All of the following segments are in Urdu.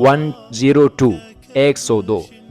102 102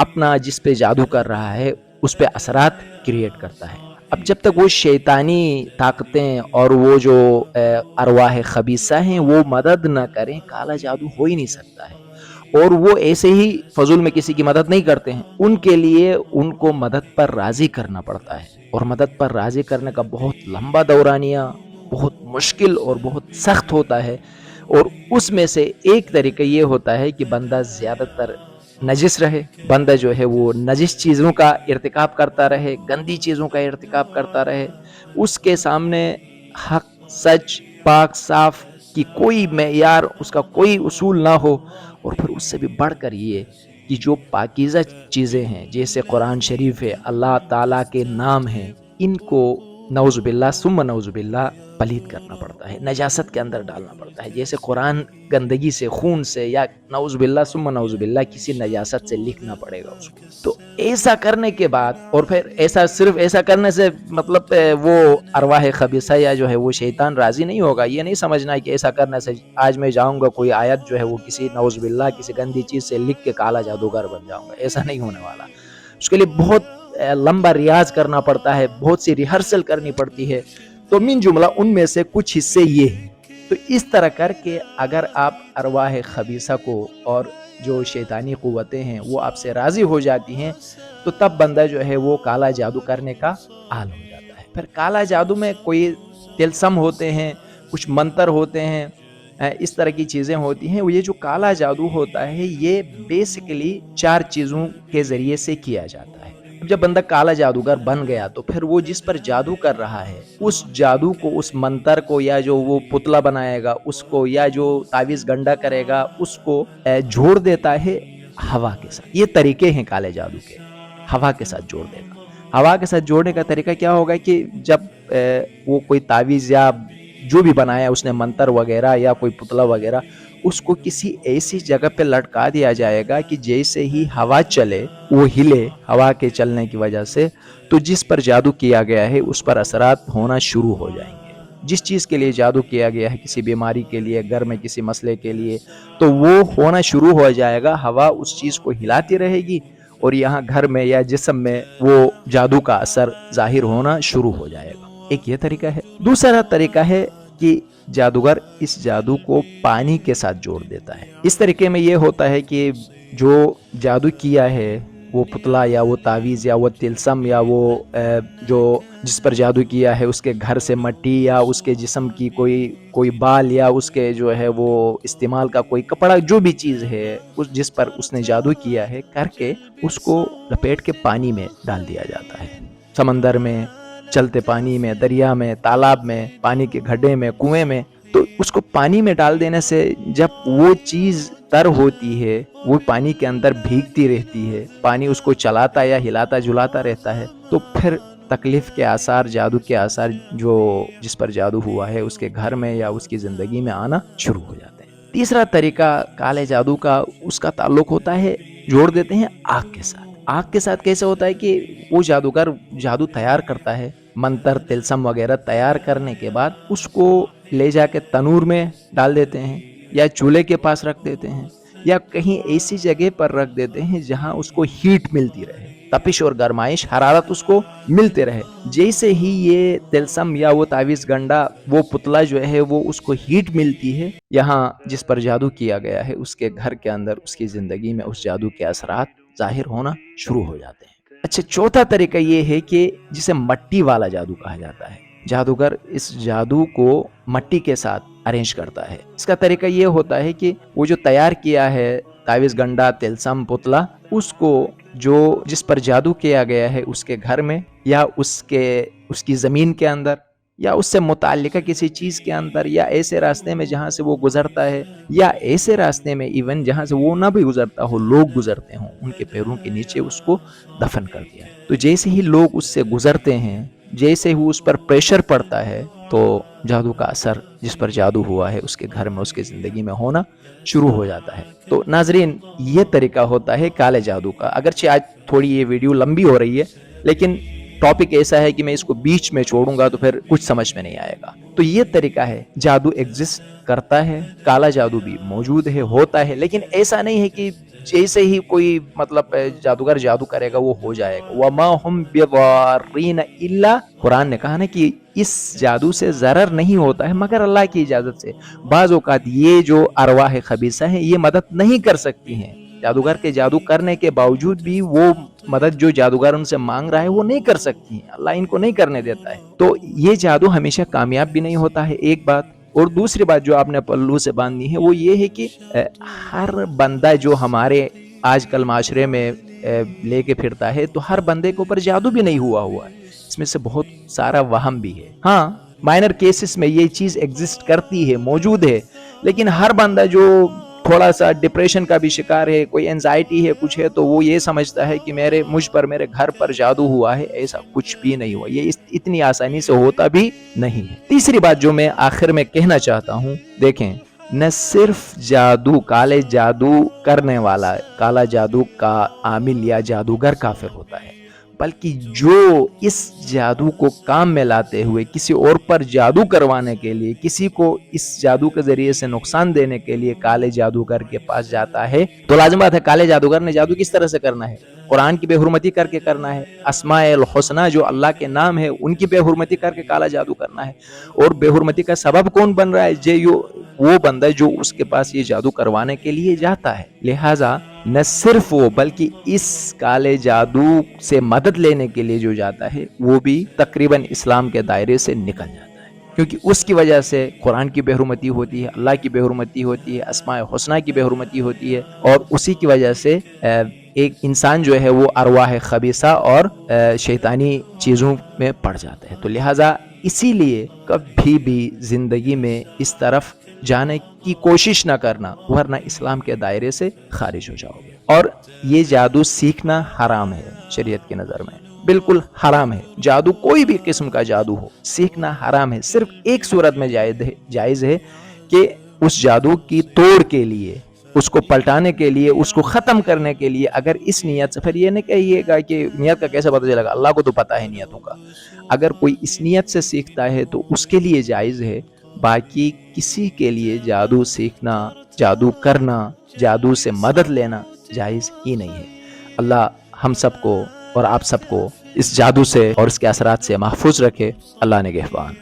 اپنا جس پہ جادو کر رہا ہے اس پہ اثرات کریٹ کرتا ہے۔ اب جب تک وہ شیطانی طاقتیں اور وہ جو ارواح خبیثہ ہیں وہ مدد نہ کریں، کالا جادو ہو ہی نہیں سکتا ہے۔ اور وہ ایسے ہی فضول میں کسی کی مدد نہیں کرتے ہیں، ان کے لیے ان کو مدد پر راضی کرنا پڑتا ہے، اور مدد پر راضی کرنے کا بہت لمبا دورانیہ، بہت مشکل اور بہت سخت ہوتا ہے۔ اور اس میں سے ایک طریقہ یہ ہوتا ہے کہ بندہ زیادہ تر نجس رہے، بندہ جو ہے وہ نجس چیزوں کا ارتکاب کرتا رہے، گندی چیزوں کا ارتکاب کرتا رہے، اس کے سامنے حق، سچ، پاک، صاف کی کوئی معیار، اس کا کوئی اصول نہ ہو۔ اور پھر اس سے بھی بڑھ کر یہ کہ جو پاکیزہ چیزیں ہیں جیسے قرآن شریف ہے، اللہ تعالیٰ کے نام ہیں، ان کو نعوذ باللہ ثم نعوذ باللہ پلید کرنا پڑتا ہے، نجاست کے اندر ڈالنا پڑتا ہے۔ جیسے قرآن گندگی سے، خون سے، یا نعوذ باللہ ثم نعوذ باللہ کسی نجاست سے لکھنا پڑے گا اس کو۔ تو ایسا کرنے کے بعد، اور پھر صرف ایسا کرنے سے مطلب وہ ارواح خبیثہ یا جو ہے وہ شیطان راضی نہیں ہوگا۔ یہ نہیں سمجھنا ہے کہ ایسا کرنے سے آج میں جاؤں گا کوئی آیت جو ہے وہ کسی نعوذ باللہ کسی گندی چیز سے لکھ کے کالا جادوگر بن جاؤں گا، ایسا نہیں ہونے والا۔ اس کے لیے بہت لمبا ریاض کرنا پڑتا ہے، بہت سی ریہرسل کرنی پڑتی ہے۔ تو من جملہ ان میں سے کچھ حصے یہ ہیں۔ تو اس طرح کر کے اگر آپ ارواح خبیثہ کو اور جو شیطانی قوتیں ہیں وہ آپ سے راضی ہو جاتی ہیں، تو تب بندہ جو ہے وہ کالا جادو کرنے کا اہل ہو جاتا ہے۔ پھر کالا جادو میں کوئی تلسم ہوتے ہیں، کچھ منتر ہوتے ہیں، اس طرح کی چیزیں ہوتی ہیں۔ یہ جو کالا جادو ہوتا ہے یہ بیسیکلی 4 چیزوں کے ذریعے سے کیا جاتا ہے۔ جب بندہ کالا جادوگر بن گیا تو پھر وہ جس پر جادو کر رہا ہے اس جادو کو، اس منتر کو، یا جو وہ پتلا بنائے گا اس کو، یا جو تعویذ گنڈا کرے گا اس کو جوڑ دیتا ہے ہوا کے ساتھ۔ یہ طریقے ہیں کالے جادو کے، ہوا کے ساتھ جوڑ دے گا۔ ہوا کے ساتھ جوڑنے کا طریقہ کیا ہوگا کہ جب وہ کوئی تعویذ یا جو بھی بنایا اس نے منتر وغیرہ یا کوئی پتلا وغیرہ، اس کو کسی ایسی جگہ پہ لٹکا دیا جائے گا کہ جیسے ہی ہوا چلے وہ ہلے، ہوا کے چلنے کی وجہ سے، تو جس پر جادو کیا گیا ہے اس پر اثرات ہونا شروع ہو جائیں گے۔ جس چیز کے لیے جادو کیا گیا ہے، کسی بیماری کے لیے، گھر میں کسی مسئلے کے لیے، تو وہ ہونا شروع ہو جائے گا۔ ہوا اس چیز کو ہلاتی رہے گی اور یہاں گھر میں یا جسم میں وہ جادو کا اثر ظاہر ہونا شروع ہو جائے گا۔ ایک یہ طریقہ ہے۔ دوسرا طریقہ ہے کہ جادوگر اس جادو کو پانی کے ساتھ جوڑ دیتا ہے۔ اس طریقے میں یہ ہوتا ہے کہ جو جادو کیا ہے، وہ پتلا یا وہ تعویذ یا وہ تلسم یا وہ جو جس پر جادو کیا ہے اس کے گھر سے مٹی یا اس کے جسم کی کوئی بال یا اس کے جو ہے وہ استعمال کا کوئی کپڑا، جو بھی چیز ہے جس پر اس نے جادو کیا ہے، کر کے اس کو لپیٹ کے پانی میں ڈال دیا جاتا ہے۔ سمندر میں، چلتے پانی میں، دریا میں، تالاب میں، پانی کے گھڑے میں، کنویں میں۔ تو اس کو پانی میں ڈال دینے سے جب وہ چیز تر ہوتی ہے، وہ پانی کے اندر بھیگتی رہتی ہے، پانی اس کو چلاتا یا ہلاتا جلاتا رہتا ہے، تو پھر تکلیف کے آثار، جادو کے آثار جو جس پر جادو ہوا ہے اس کے گھر میں یا اس کی زندگی میں آنا شروع ہو جاتے ہیں۔ تیسرا طریقہ کالے جادو کا، اس کا تعلق ہوتا ہے، جوڑ دیتے ہیں آگ کے ساتھ۔ آگ کے ساتھ کیسے ہوتا ہے کہ وہ جادوگر جادو تیار کرتا ہے، منتر تلسم وغیرہ تیار کرنے کے بعد اس کو لے جا کے تنور میں ڈال دیتے ہیں یا چولہے کے پاس رکھ دیتے ہیں یا کہیں ایسی جگہ پر رکھ دیتے ہیں جہاں اس کو ہیٹ ملتی رہے، تپش اور گرمائش، حرارت اس کو ملتے رہے۔ جیسے ہی یہ تلسم یا وہ تعویذ گنڈا، وہ پتلا جو ہے وہ اس کو ہیٹ ملتی ہے، یہاں جس پر جادو کیا گیا ہے اس کے گھر کے اندر، اس کی زندگی میں اس جادو کے اثرات ظاہر ہونا شروع ہو جاتے ہیں۔ اچھا، چوتھا طریقہ یہ ہے کہ جسے مٹی والا جادو کہا جاتا ہے۔ جادوگر اس جادو کو مٹی کے ساتھ ارینج کرتا ہے۔ اس کا طریقہ یہ ہوتا ہے کہ وہ جو تیار کیا ہے تعویذ گنڈا، تلسم، پتلا، اس کو جو جس پر جادو کیا گیا ہے اس کے گھر میں یا اس کی زمین کے اندر یا اس سے متعلقہ کسی چیز کے اندر یا ایسے راستے میں جہاں سے وہ گزرتا ہے یا ایسے راستے میں ایون جہاں سے وہ نہ بھی گزرتا ہو، لوگ گزرتے ہوں، ان کے پیروں کے نیچے اس کو دفن کر دیا۔ تو جیسے ہی لوگ اس سے گزرتے ہیں، جیسے ہی اس پر پریشر پڑتا ہے، تو جادو کا اثر جس پر جادو ہوا ہے اس کے گھر میں، اس کی زندگی میں ہونا شروع ہو جاتا ہے۔ تو ناظرین، یہ طریقہ ہوتا ہے کالے جادو کا۔ اگرچہ آج تھوڑی یہ ویڈیو لمبی ہو رہی ہے، لیکن ٹاپک ایسا ہے کہ میں اس کو بیچ میں چھوڑوں گا تو پھر کچھ سمجھ میں نہیں آئے گا۔ تو یہ طریقہ ہے، جادو ایگزسٹ کرتا ہے، کالا جادو بھی موجود ہے، ہوتا ہے، لیکن ایسا نہیں ہے کہ جیسے ہی کوئی مطلب جادوگر جادو کرے گا وہ ہو جائے گا. وما ہم بضارین الا، قرآن نے کہا نا کہ اس جادو سے ضرر نہیں ہوتا ہے مگر اللہ کی اجازت سے. بعض اوقات یہ جو ارواح خبیثہ ہیں یہ مدد نہیں کر سکتی ہیں، جادوگر کے جادو کرنے کے باوجود بھی وہ مدد جو جادوگر ان سے مانگ رہا ہے وہ نہیں کر سکتی ہیں، اللہ ان کو نہیں کرنے دیتا ہے. تو یہ جادو ہمیشہ کامیاب بھی نہیں ہوتا ہے، ایک بات. اور دوسری بات جو آپ نے پلو سے باندھنی ہے وہ یہ ہے کہ ہر بندہ جو ہمارے آج کل معاشرے میں لے کے پھرتا ہے تو ہر بندے کے اوپر جادو بھی نہیں ہوا ہے، اس میں سے بہت سارا وہم بھی ہے. ہاں مائنر کیسز میں یہ چیز ایگزسٹ کرتی ہے، موجود ہے، لیکن ہر بندہ جو تھوڑا سا ڈپریشن کا بھی شکار ہے، کوئی اینزائٹی ہے، کچھ ہے، تو وہ یہ سمجھتا ہے کہ مجھ پر، میرے گھر پر جادو ہوا ہے. ایسا کچھ بھی نہیں ہوا، یہ اتنی آسانی سے ہوتا بھی نہیں ہے. تیسری بات جو میں آخر میں کہنا چاہتا ہوں، دیکھیں نہ صرف جادو، کالے جادو کرنے والا، کالا جادو کا عامل یا جادوگر کافر ہوتا ہے، بلکہ جو اس جادو کو کام میں لاتے ہوئے کسی اور پر جادو کروانے کے لیے، کسی کو اس جادو کے ذریعے سے نقصان دینے کے لیے کالے جادوگر کے پاس جاتا ہے، تو لازم بات ہے کالے جادوگر نے جادو کس طرح سے کرنا ہے؟ قرآن کی بے حرمتی کر کے کرنا ہے، اسماء الحسنہ جو اللہ کے نام ہے ان کی بے حرمتی کر کے کالا جادو کرنا ہے. اور بے حرمتی کا سبب کون بن رہا ہے؟ وہ بندہ جو اس کے پاس یہ جادو کروانے کے لیے جاتا ہے. لہٰذا نہ صرف وہ بلکہ اس کالے جادو سے مدد لینے کے لیے جو جاتا ہے وہ بھی تقریباً اسلام کے دائرے سے نکل جاتا ہے، کیونکہ اس کی وجہ سے قرآن کی بے حرمتی ہوتی ہے، اللہ کی بے حرمتی ہوتی ہے، اسماء حسنہ کی بے حرمتی ہوتی ہے، اور اسی کی وجہ سے ایک انسان جو ہے وہ ارواح خبیثہ اور شیطانی چیزوں میں پڑ جاتا ہے. تو لہٰذا اسی لیے کبھی بھی زندگی میں اس طرف جانے کی کوشش نہ کرنا، ورنہ اسلام کے دائرے سے خارج ہو جاؤ گے. اور یہ جادو سیکھنا حرام ہے شریعت کی نظر میں، بالکل حرام ہے. جادو کوئی بھی قسم کا جادو ہو، سیکھنا حرام ہے. صرف ایک صورت میں جائز ہے کہ اس جادو کی توڑ کے لیے، اس کو پلٹانے کے لیے، اس کو ختم کرنے کے لیے اگر اس نیت سے، پھر یہ نہیں کہیے گا کہ نیت کا کیسے پتہ چلے گا، اللہ کو تو پتہ ہے نیتوں کا. اگر کوئی اس نیت سے سیکھتا ہے تو اس کے لیے جائز ہے، باقی کسی کے لیے جادو سیکھنا، جادو کرنا، جادو سے مدد لینا جائز ہی نہیں ہے. اللہ ہم سب کو اور آپ سب کو اس جادو سے اور اس کے اثرات سے محفوظ رکھے. اللہ نگہبان.